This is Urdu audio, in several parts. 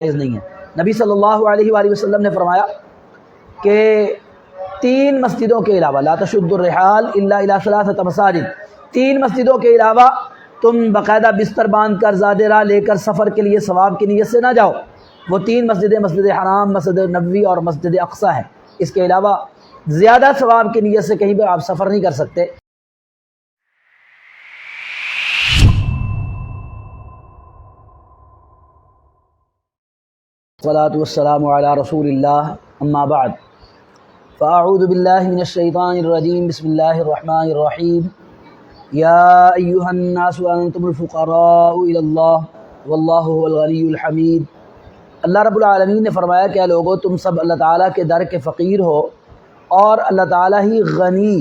نہیں ہے۔ نبی صلی اللہ علیہ وآلہ وسلم نے فرمایا کہ 3 مسجدوں کے علاوہ لا تشد الرحال الا الى 3 مساجد، 3 مسجدوں کے علاوہ تم باقاعدہ بستر باندھ کر زاد راہ لے کر سفر کے لیے ثواب کی نیت سے نہ جاؤ۔ وہ 3 مسجدیں مسجد حرام، مسجد نبوی اور مسجد اقصی ہیں۔ اس کے علاوہ زیادہ ثواب کی نیت سے کہیں بھی آپ سفر نہیں کر سکتے۔ والصلاة والسلام علی رسول اللہ اما بعد فاعوذ باللہ من الشیطان الرجیم بسم اللہ الرحمن الرحیم یا ایہا الناس انتم الفقراء الی اللہ واللہ هو الغنی الحمید۔ اللہ رب العالمین نے فرمایا کہ اے لوگو تم سب اللہ تعالیٰ کے در کے فقیر ہو اور اللہ تعالیٰ ہی غنی،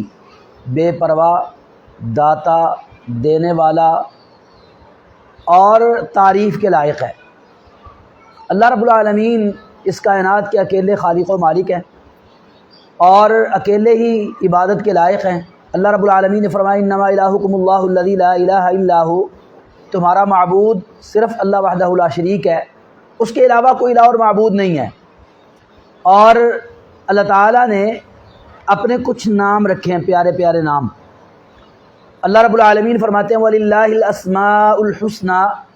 بے پرواہ، داتا، دینے والا اور تعریف کے لائق ہے۔ اللہ رب العالمین اس کائنات کے اکیلے خالق و مالک ہیں اور اکیلے ہی عبادت کے لائق ہیں۔ اللہ رب العالمین نے فرمایا انما الہکم اللہ الذی لا الہ الا ہو، تمہارا معبود صرف اللہ وحدہ لا شریک ہے، اس کے علاوہ کوئی الہ اور معبود نہیں ہے۔ اور اللہ تعالیٰ نے اپنے کچھ نام رکھے ہیں، پیارے پیارے نام۔ اللہ رب العالمین فرماتے ہیں وَلِلَّهِ الْأَسْمَاءُ الْحُسْنَى،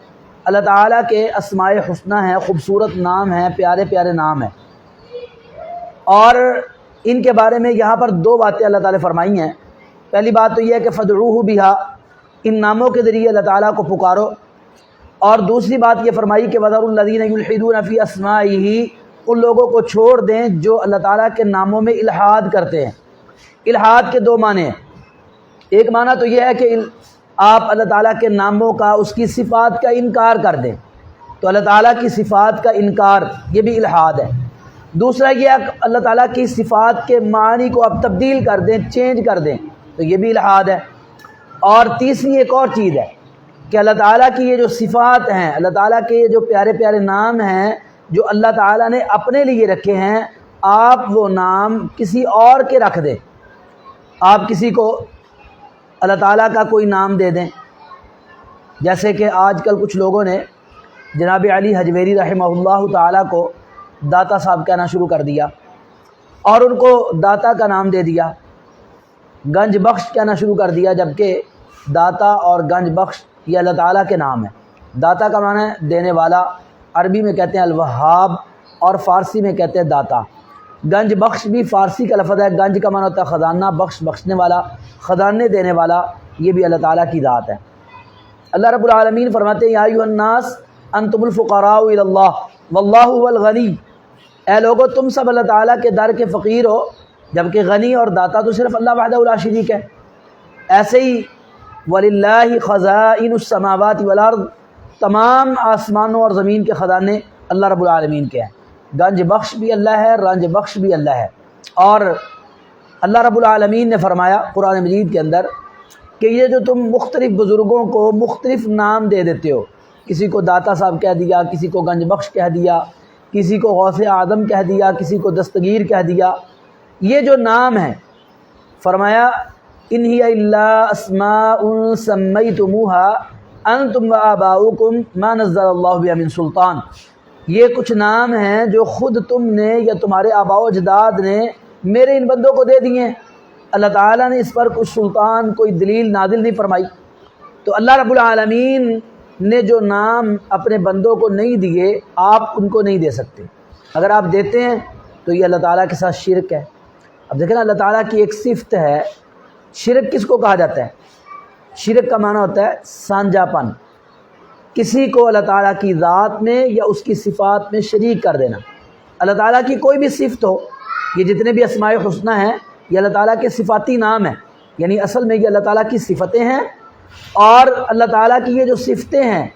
اللہ تعالیٰ کے اسماء حسنہ ہیں، خوبصورت نام ہیں، پیارے پیارے نام ہیں۔ اور ان کے بارے میں یہاں پر 2 باتیں اللہ تعالیٰ فرمائی ہیں۔ پہلی بات تو یہ ہے کہ فَادْعُوهُ بِهَا، ان ناموں کے ذریعے اللہ تعالیٰ کو پکارو۔ اور دوسری بات یہ فرمائی کہ وَذَرُوا الَّذِينَ يُلْحِدُونَ فِي أَسْمَائِهِ، ان لوگوں کو چھوڑ دیں جو اللہ تعالیٰ کے ناموں میں الحاد کرتے ہیں۔ الحاد کے 2 معنی ہیں۔ ایک معنی تو یہ ہے کہ آپ اللہ تعالیٰ کے ناموں کا، اس کی صفات کا انکار کر دیں، تو اللہ تعالیٰ کی صفات کا انکار یہ بھی الحاد ہے۔ دوسرا یہ ہے کہ اللہ تعالیٰ کی صفات کے معنی کو آپ تبدیل کر دیں، چینج کر دیں، تو یہ بھی الحاد ہے۔ اور تیسری ایک اور چیز ہے کہ اللہ تعالیٰ کی یہ جو صفات ہیں، اللہ تعالیٰ کے یہ جو پیارے پیارے نام ہیں جو اللہ تعالیٰ نے اپنے لیے رکھے ہیں، آپ وہ نام کسی اور کے رکھ دیں۔ آپ کسی کو اللہ تعالیٰ کا کوئی نام دے دیں، جیسے کہ آج کل کچھ لوگوں نے جناب علی حجویری رحمہ اللہ تعالیٰ کو داتا صاحب کہنا شروع کر دیا اور ان کو داتا کا نام دے دیا، گنج بخش کہنا شروع کر دیا، جبکہ داتا اور گنج بخش یہ اللہ تعالیٰ کے نام ہیں۔ داتا کا معنی ہے دینے والا، عربی میں کہتے ہیں الوہاب اور فارسی میں کہتے ہیں داتا۔ گنج بخش بھی فارسی کا لفظ ہے، گنج کا معنی ہوتا ہے خزانہ، بخش بخشنے والا، خزانے دینے والا، یہ بھی اللہ تعالیٰ کی ذات ہے۔ اللہ رب العالمین فرماتے ہیں یا ایھا الناس انتم الفقراء الی اللہ واللہ هو الغنی، اے لوگو تم سب اللہ تعالیٰ کے در کے فقیر ہو، جبکہ غنی اور داتا تو صرف اللہ وحدہ لا شریک ہے۔ ایسے ہی وَلِلَّهِ خَزَائِنُ السَّمَاوَاتِ وَالْأَرْضِ، تمام آسمانوں اور زمین کے خزانے اللہ رب العالمین کے ہیں۔ گنج بخش بھی اللہ ہے، رنج بخش بھی اللہ ہے۔ اور اللہ رب العالمین نے فرمایا قرآن مجید کے اندر کہ یہ جو تم مختلف بزرگوں کو مختلف نام دے دیتے ہو، کسی کو داتا صاحب کہہ دیا، کسی کو گنج بخش کہہ دیا، کسی کو غوث اعظم کہہ دیا، کسی کو دستگیر کہہ دیا، یہ جو نام ہیں فرمایا ان ہی الا اسماء سمیتموها انتم وآباؤکم ما نزل اللہ بها من سلطان، یہ کچھ نام ہیں جو خود تم نے یا تمہارے آباء و اجداد نے میرے ان بندوں کو دے دیے، اللہ تعالیٰ نے اس پر کچھ سلطان، کوئی دلیل نازل نہیں فرمائی۔ تو اللہ رب العالمین نے جو نام اپنے بندوں کو نہیں دیے، آپ ان کو نہیں دے سکتے۔ اگر آپ دیتے ہیں تو یہ اللہ تعالیٰ کے ساتھ شرک ہے۔ اب دیکھیں نا، اللہ تعالیٰ کی ایک صفت ہے، شرک کس کو کہا جاتا ہے؟ شرک کا معنی ہوتا ہے سانجھا پن، کسی کو اللہ تعالیٰ کی ذات میں یا اس کی صفات میں شریک کر دینا۔ اللہ تعالیٰ کی کوئی بھی صفت ہو، یہ جتنے بھی اسماء حسنہ ہیں یہ اللہ تعالیٰ کے صفاتی نام ہیں، یعنی اصل میں یہ اللہ تعالیٰ کی صفتیں ہیں، اور اللہ تعالیٰ کی یہ جو صفتیں ہیں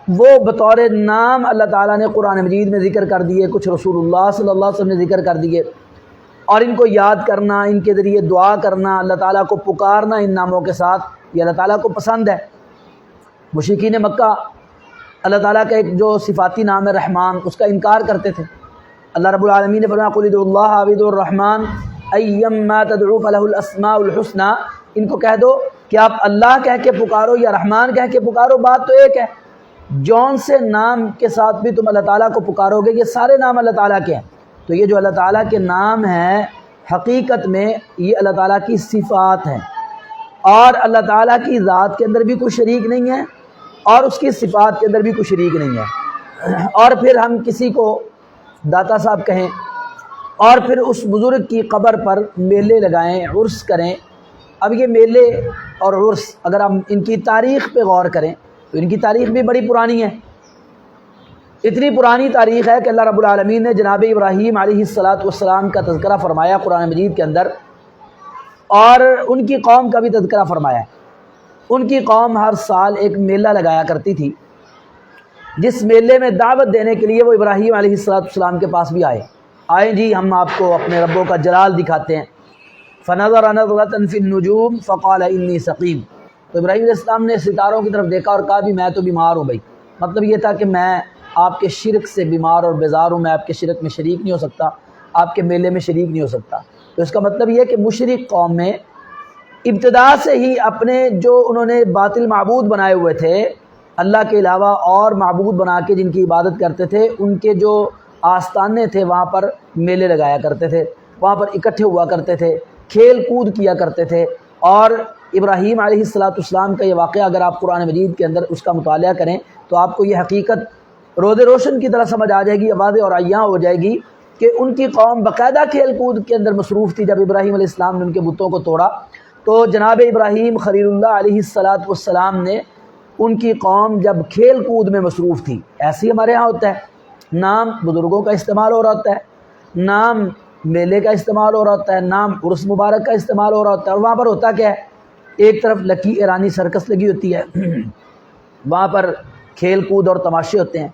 وہ بطور نام اللہ تعالیٰ نے قرآن مجید میں ذکر کر دیے، کچھ رسول اللہ صلی اللہ علیہ وسلم نے ذکر کر دیے، اور ان کو یاد کرنا، ان کے ذریعے دعا کرنا، اللہ تعالیٰ کو پکارنا ان ناموں کے ساتھ، یہ اللہ تعالیٰ کو پسند ہے۔ مشرکین مکہ اللہ تعالیٰ کا ایک جو صفاتی نام ہے رحمان، اس کا انکار کرتے تھے۔ اللہ رب العالمین نے فرمایا قل ادعوا اللہ او ادعوا الرحمن ایما تدعوا فلہ الاسماء الحسنى، ان کو کہہ دو کہ آپ اللہ کہہ کے پکارو یا رحمان کہہ کے پکارو، بات تو ایک ہے۔ جون سے نام کے ساتھ بھی تم اللہ تعالیٰ کو پکارو گے، یہ سارے نام اللہ تعالیٰ کے ہیں، تو یہ جو اللہ تعالیٰ کے نام ہیں حقیقت میں یہ اللہ تعالیٰ کی صفات ہیں، اور اللہ تعالیٰ کی ذات کے اندر بھی کوئی شریک نہیں ہے اور اس کی صفات کے اندر بھی کوئی شریک نہیں ہے۔ اور پھر ہم کسی کو داتا صاحب کہیں اور پھر اس بزرگ کی قبر پر میلے لگائیں، عرس کریں۔ اب یہ میلے اور عرس اگر ہم ان کی تاریخ پہ غور کریں تو ان کی تاریخ بھی بڑی پرانی ہے، اتنی پرانی تاریخ ہے کہ اللہ رب العالمین نے جناب ابراہیم علیہ السلام کا تذکرہ فرمایا قرآن مجید کے اندر، اور ان کی قوم کا بھی تذکرہ فرمایا ہے۔ ان کی قوم ہر سال ایک میلہ لگایا کرتی تھی، جس میلے میں دعوت دینے کے لیے وہ ابراہیم علیہ السلام کے پاس بھی آئے جی ہم آپ کو اپنے ربوں کا جلال دکھاتے ہیں۔ فنظر نظرة في النجوم فقال انی سقیم، تو ابراہیم علیہ السلام نے ستاروں کی طرف دیکھا اور کہا بھی میں تو بیمار ہوں بھائی، مطلب یہ تھا کہ میں آپ کے شرک سے بیمار اور بیزار ہوں، میں آپ کے شرک میں شریک نہیں ہو سکتا، آپ کے میلے میں شریک نہیں ہو سکتا۔ تو اس کا مطلب یہ ہے کہ مشرک قوم میں ابتدا سے ہی اپنے جو انہوں نے باطل معبود بنائے ہوئے تھے، اللہ کے علاوہ اور معبود بنا کے جن کی عبادت کرتے تھے، ان کے جو آستانے تھے وہاں پر میلے لگایا کرتے تھے، وہاں پر اکٹھے ہوا کرتے تھے، کھیل کود کیا کرتے تھے۔ اور ابراہیم علیہ السلام کا یہ واقعہ اگر آپ قرآن مجید کے اندر اس کا مطالعہ کریں تو آپ کو یہ حقیقت روز روشن کی طرح سمجھ آ جائے گی، واضح اور عیاں ہو جائے گی کہ ان کی قوم باقاعدہ کھیل کود کے اندر مصروف تھی۔ جب ابراہیم علیہ السلام نے ان کے بتوں کو توڑا تو جناب ابراہیم خلیل اللہ علیہ السلام نے ان کی قوم جب کھیل کود میں مصروف تھی، ایسے ہی ہمارے ہاں ہوتا ہے، نام بزرگوں کا استعمال ہو رہا ہوتا ہے، نام میلے کا استعمال ہو رہا ہوتا ہے، نام عرس مبارک کا استعمال ہو رہا ہوتا ہے، اور وہاں پر ہوتا کیا ہے، ایک طرف لکی ایرانی سرکس لگی ہوتی ہے، وہاں پر کھیل کود اور تماشے ہوتے ہیں۔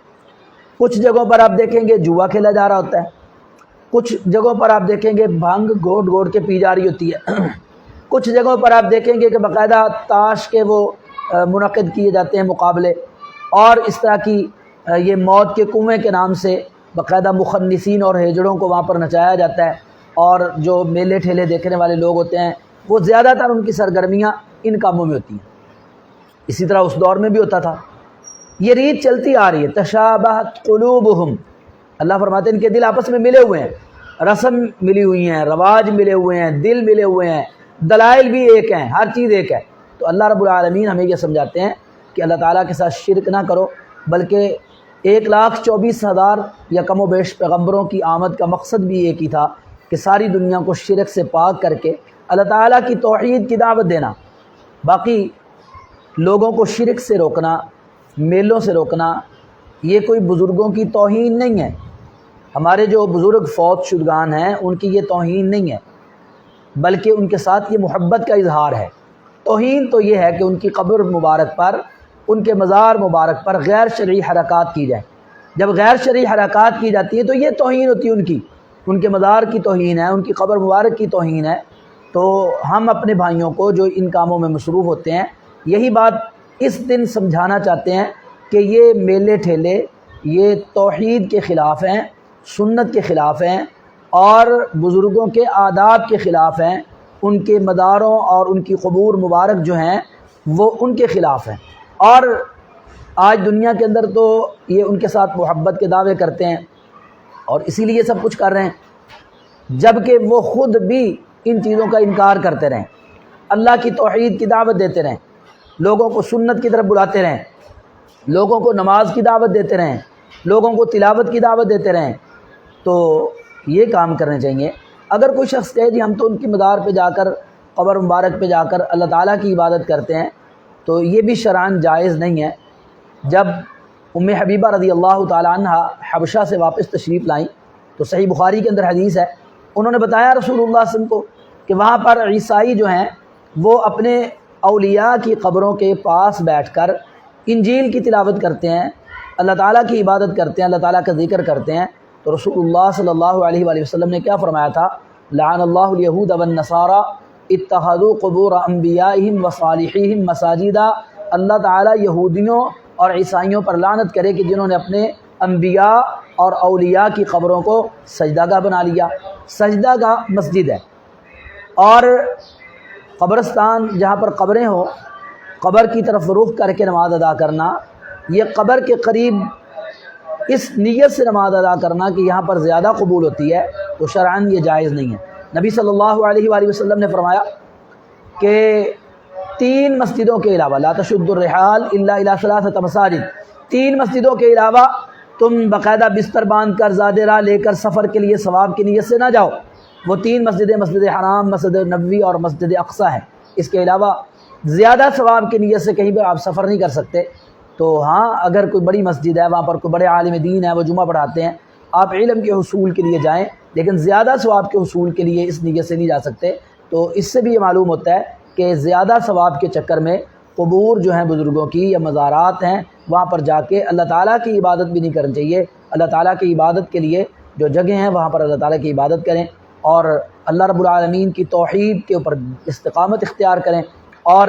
کچھ جگہوں پر آپ دیکھیں گے جوا کھیلا جا رہا ہوتا ہے، کچھ جگہوں پر آپ دیکھیں گے بھنگ گھوٹ گھوٹ کے پی جا رہی ہوتی ہے، کچھ جگہوں پر آپ دیکھیں گے کہ باقاعدہ تاش کے وہ منعقد کیے جاتے ہیں مقابلے، اور اس طرح کی یہ موت کے کنویں کے نام سے باقاعدہ مخنثین اور ہیجڑوں کو وہاں پر نچایا جاتا ہے، اور جو میلے ٹھیلے دیکھنے والے لوگ ہوتے ہیں وہ زیادہ تر ان کی سرگرمیاں ان کاموں میں ہوتی ہیں۔ اسی طرح اس دور میں بھی ہوتا تھا، یہ ریت چلتی آ رہی ہے۔ تشابہت قلوبہم، اللہ فرماتے ہیں ان کے دل آپس میں ملے ہوئے ہیں، رسم ملی ہوئی ہیں، رواج ملے ہوئے ہیں، دل ملے ہوئے ہیں، دلائل بھی ایک ہیں، ہر چیز ایک ہے۔ تو اللہ رب العالمین ہمیں یہ سمجھاتے ہیں کہ اللہ تعالیٰ کے ساتھ شرک نہ کرو، بلکہ 1,24,000 یا کم و بیش پیغمبروں کی آمد کا مقصد بھی ایک ہی تھا کہ ساری دنیا کو شرک سے پاک کر کے اللہ تعالیٰ کی توحید کی دعوت دینا۔ باقی لوگوں کو شرک سے روکنا، میلوں سے روکنا، یہ کوئی بزرگوں کی توہین نہیں ہے۔ ہمارے جو بزرگ فوت شدگان ہیں ان کی یہ توہین نہیں ہے، بلکہ ان کے ساتھ یہ محبت کا اظہار ہے۔ توہین تو یہ ہے کہ ان کی قبر مبارک پر، ان کے مزار مبارک پر غیر شرعی حرکات کی جائے۔ جب غیر شرعی حرکات کی جاتی ہیں تو یہ توہین ہوتی ہے، ان کے مزار کی توہین ہے، ان کی قبر مبارک کی توہین ہے۔ تو ہم اپنے بھائیوں کو جو ان کاموں میں مصروف ہوتے ہیں یہی بات اس دن سمجھانا چاہتے ہیں کہ یہ میلے ٹھیلے یہ توحید کے خلاف ہیں، سنت کے خلاف ہیں، اور بزرگوں کے آداب کے خلاف ہیں، ان کے مداروں اور ان کی قبور مبارک جو ہیں وہ ان کے خلاف ہیں۔ اور آج دنیا کے اندر تو یہ ان کے ساتھ محبت کے دعوے کرتے ہیں اور اسی لیے سب کچھ کر رہے ہیں، جبکہ وہ خود بھی ان چیزوں کا انکار کرتے رہیں، اللہ کی توحید کی دعوت دیتے رہیں، لوگوں کو سنت کی طرف بلاتے رہیں، لوگوں کو نماز کی دعوت دیتے رہیں، لوگوں کو تلاوت کی دعوت دیتے رہیں۔ تو یہ کام کرنے چاہیے۔ اگر کوئی شخص کہے جی ہم تو ان کی مدار پہ جا کر، قبر مبارک پہ جا کر اللہ تعالیٰ کی عبادت کرتے ہیں، تو یہ بھی شرعاً جائز نہیں ہے۔ جب ام حبیبہ رضی اللہ تعالیٰ عنہ حبشہ سے واپس تشریف لائیں تو صحیح بخاری کے اندر حدیث ہے، انہوں نے بتایا رسول اللہ صلی اللہ علیہ وسلم کو کہ وہاں پر عیسائی جو ہیں وہ اپنے اولیاء کی قبروں کے پاس بیٹھ کر انجیل کی تلاوت کرتے ہیں، اللہ تعالیٰ کی عبادت کرتے ہیں، اللہ تعالیٰ کا ذکر کرتے ہیں۔ تو رسول اللہ صلی اللہ علیہ وآلہ وسلم نے کیا فرمایا تھا؟ لعن اللہ الیہود والنصارى اتخذوا قبور انبیائہم وصالحیہم مساجدا، اللہ تعالیٰ یہودیوں اور عیسائیوں پر لعنت کرے کہ جنہوں نے اپنے انبیاء اور اولیاء کی قبروں کو سجدہ گاہ بنا لیا۔ سجدہ گاہ مسجد ہے، اور قبرستان جہاں پر قبریں ہوں، قبر کی طرف رخ کر کے نماز ادا کرنا یہ قبر کے قریب اس نیت سے نماز ادا کرنا کہ یہاں پر زیادہ قبول ہوتی ہے تو شرعاً یہ جائز نہیں ہے۔ نبی صلی اللہ علیہ وآلہ وسلم نے فرمایا کہ 3 مسجدوں کے علاوہ لا تشد الرحال الا الى 3 مساجد، 3 مسجدوں کے علاوہ تم باقاعدہ بستر باندھ کر زاد راہ لے کر سفر کے لیے ثواب کی نیت سے نہ جاؤ۔ وہ 3 مسجدیں مسجد حرام، مسجد نبوی اور مسجد اقصی ہیں۔ اس کے علاوہ زیادہ ثواب کی نیت سے کہیں بھی آپ سفر نہیں کر سکتے۔ تو ہاں اگر کوئی بڑی مسجد ہے، وہاں پر کوئی بڑے عالم دین ہے، وہ جمعہ پڑھاتے ہیں، آپ علم کے حصول کے لیے جائیں، لیکن زیادہ ثواب کے حصول کے لیے اس نیت سے نہیں جا سکتے۔ تو اس سے بھی یہ معلوم ہوتا ہے کہ زیادہ ثواب کے چکر میں قبور جو ہیں بزرگوں کی یا مزارات ہیں، وہاں پر جا کے اللہ تعالیٰ کی عبادت بھی نہیں کرنی چاہیے۔ اللہ تعالیٰ کی عبادت کے لیے جو جگہ ہیں وہاں پر اللہ تعالیٰ کی عبادت کریں اور اللہ رب العالمین کی توحید کے اوپر استقامت اختیار کریں۔ اور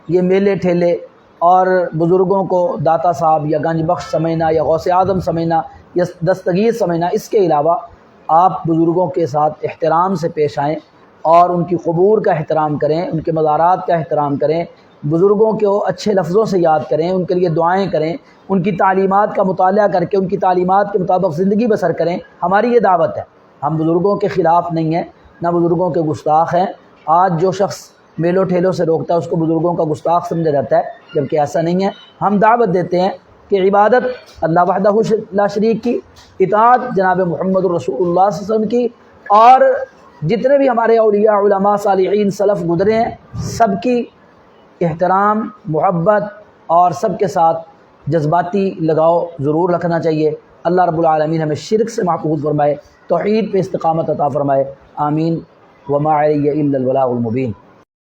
یہ میلے ٹھیلے اور بزرگوں کو داتا صاحب یا گنج بخش سمجھنا یا غوث اعظم سمجھنا یا دستگیر سمجھنا، اس کے علاوہ آپ بزرگوں کے ساتھ احترام سے پیش آئیں اور ان کی قبور کا احترام کریں، ان کے مزارات کا احترام کریں، بزرگوں کو اچھے لفظوں سے یاد کریں، ان کے لیے دعائیں کریں، ان کی تعلیمات کا مطالعہ کر کے ان کی تعلیمات کے مطابق زندگی بسر کریں۔ ہماری یہ دعوت ہے، ہم بزرگوں کے خلاف نہیں ہیں، نہ بزرگوں کے گستاخ ہیں۔ آج جو شخص میلوں ٹھیلوں سے روکتا ہے اس کو بزرگوں کا گستاخ سمجھا جاتا ہے، جبکہ ایسا نہیں ہے۔ ہم دعوت دیتے ہیں کہ عبادت اللہ وحدہ لا شریک کی، اطاعت جناب محمد الرسول اللہ صلی اللہ علیہ وسلم کی، اور جتنے بھی ہمارے اولیاء، علماء، صالحین، سلف گزرے ہیں سب کی احترام، محبت اور سب کے ساتھ جذباتی لگاؤ ضرور رکھنا چاہیے۔ اللہ رب العالمین ہمیں شرک سے محفوظ فرمائے، توحید پہ استقامت عطا فرمائے، آمین۔ وما علی الا البلاغ المبین۔